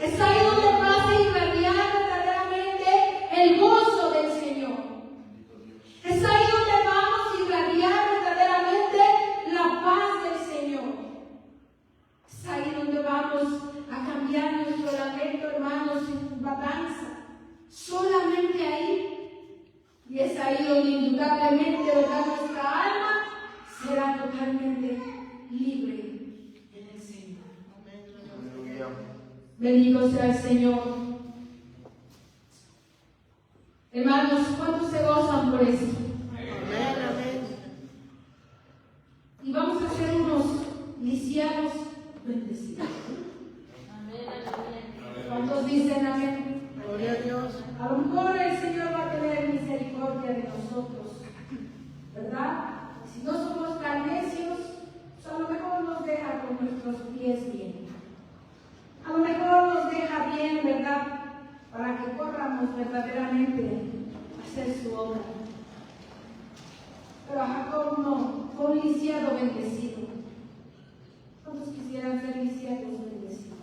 Es ahí donde vas a irradiar verdaderamente el gozo del Señor. Es ahí donde vamos a irradiar verdaderamente la paz del Señor. Es ahí donde vamos a cambiar nuestro lamento, hermanos, en balanza. Solamente ahí. Y es ahí donde indudablemente, ¿verdad?, nuestra alma será totalmente libre en el Señor. Aleluya. Bendito sea el Señor. Hermanos, ¿cuántos se gozan por eso? Amén, amén. Y vamos a hacer unos lisianos bendecidos. ¿Cuántos dicen amén? Gloria a Dios. A lo mejor el Señor va a tener misericordia de nosotros, ¿verdad? Si no somos tan necios, pues a lo mejor nos deja con nuestros pies bien. A lo mejor nos deja bien, ¿verdad?, para que corramos verdaderamente a hacer su obra. Pero a Jacob no, fue un lisiado bendecido. ¿Cuántos quisieran ser lisiados bendecidos?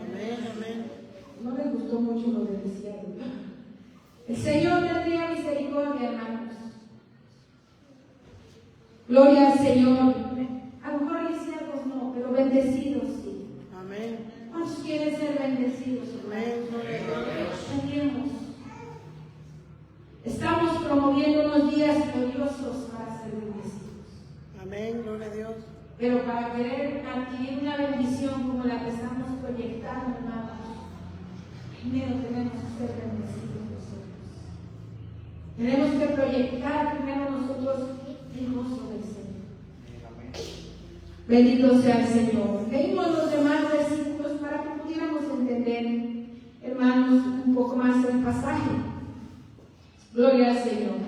Amén, amén. No les gustó mucho lo de lisiado. El Señor tendría misericordia, hermanos. Gloria al Señor. A lo mejor lisiados no, pero bendecidos sí. Amén. ¿Cuántos quieren ser bendecidos? Amén. Gloria a Dios. Tenemos. Estamos promoviendo unos días gloriosos para ser bendecidos. Amén. Gloria a Dios. Pero para querer adquirir una bendición como la que estamos proyectando, hermanos, primero tenemos que ser bendecidos nosotros. Tenemos que proyectar primero nosotros el gozo del Señor. Amén. Bendito sea el Señor. Leímos los demás versículos para que pudiéramos entender, hermanos, un poco más el pasaje. Gloria al Señor.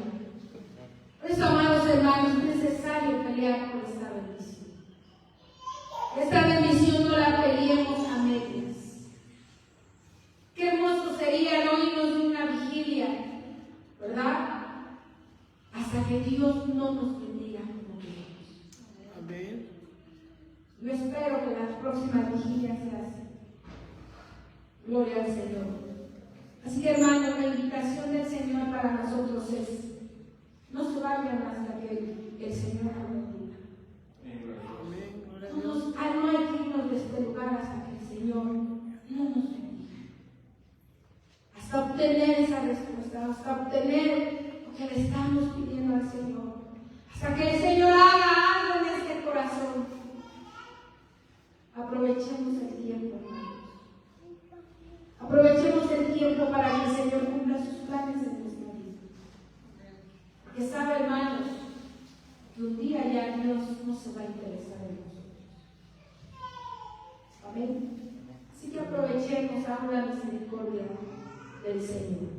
Por eso, amados hermanos, es necesario pelear por esta bendición. Esta bendición no la peleemos a medias. Qué hermoso sería no irnos de una vigilia, ¿verdad? Hasta que Dios no nos bendiga como queremos. Amén. Yo espero que las próximas vigilias se hacen. Gloria al Señor. Así que, hermanos, la invitación del Señor para nosotros es: no se vayan hasta que el Señor nos bendiga. Amén. Gloria a No Dios. hay que irnos de este lugar hasta que el Señor no nos bendiga. Hasta obtener esa respuesta, hasta obtener lo que le estamos pidiendo al Señor. Hasta que el Señor haga algo en este corazón. Aprovechemos el tiempo, hermanos. Aprovechemos el tiempo para que el Señor cumpla sus planes en nuestra vida. Porque sabe, hermanos, que un día ya Dios no se va a interesar en nosotros. Amén. Así que aprovechemos aún la misericordia del Señor.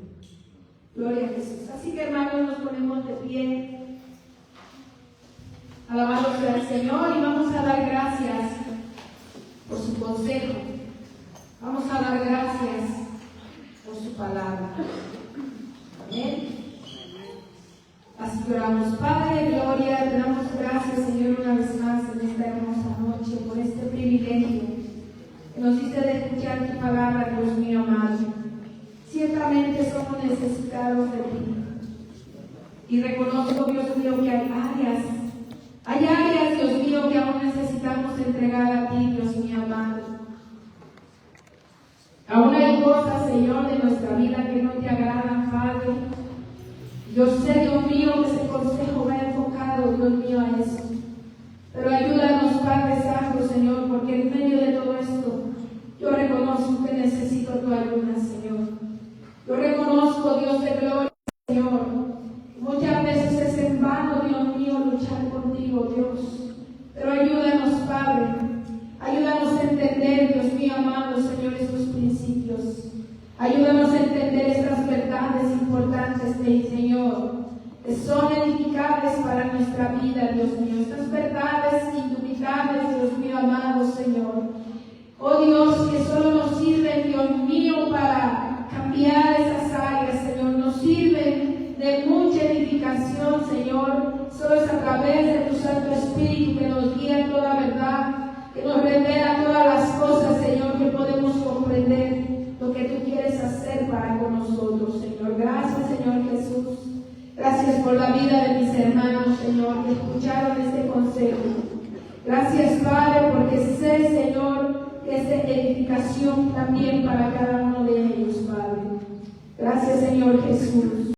Gloria a Jesús. Así que, hermanos, nos ponemos de pie. Alabado sea el Señor y vamos a dar gracias por su consejo. Vamos a dar gracias por su palabra. Amén. Así que oramos. Padre de gloria, te damos gracias, Señor, una vez más en esta hermosa noche por este privilegio que nos diste de escuchar tu palabra, Dios mío amado. Ciertamente somos necesitados de ti. Y reconozco, Dios mío, que hay áreas, Dios mío, que aún necesitamos entregar a ti, Dios mío amado. Aún hay cosas, Señor, de nuestra vida que no te agradan, Padre. Yo sé, Dios mío, que ese consejo va enfocado, Dios mío, a eso. Pero ayúdanos, Padre Santo, Señor, porque en medio de todo esto, yo reconozco que necesito tu ayuda, Señor. Yo reconozco, Dios de gloria, Señor. Muchas veces es en vano, Dios mío, luchar contigo, Dios. Pero ayúdanos, Padre. Ayúdanos a entender, Dios mío amado, Señor, estos principios. Ayúdanos a entender estas verdades importantes, Señor, que son edificables para nuestra vida, Dios mío. Estas verdades indubitables, Dios mío amado, Señor. Oh Dios, que solo nos sirven, Dios mío, para cambiar esas áreas, Señor. Nos sirven de mucha edificación, Señor. Solo es a través de tu Santo Espíritu que nos guía toda verdad, que nos revela todas las cosas, Señor, que podemos comprender lo que tú quieres hacer para con nosotros, Señor. Gracias, Señor Jesús. Gracias por la vida de mis hermanos, Señor, que escucharon este consejo. Gracias, Padre, porque sé, Señor, que es de edificación también para cada uno de ellos, Padre. Gracias, Señor Jesús.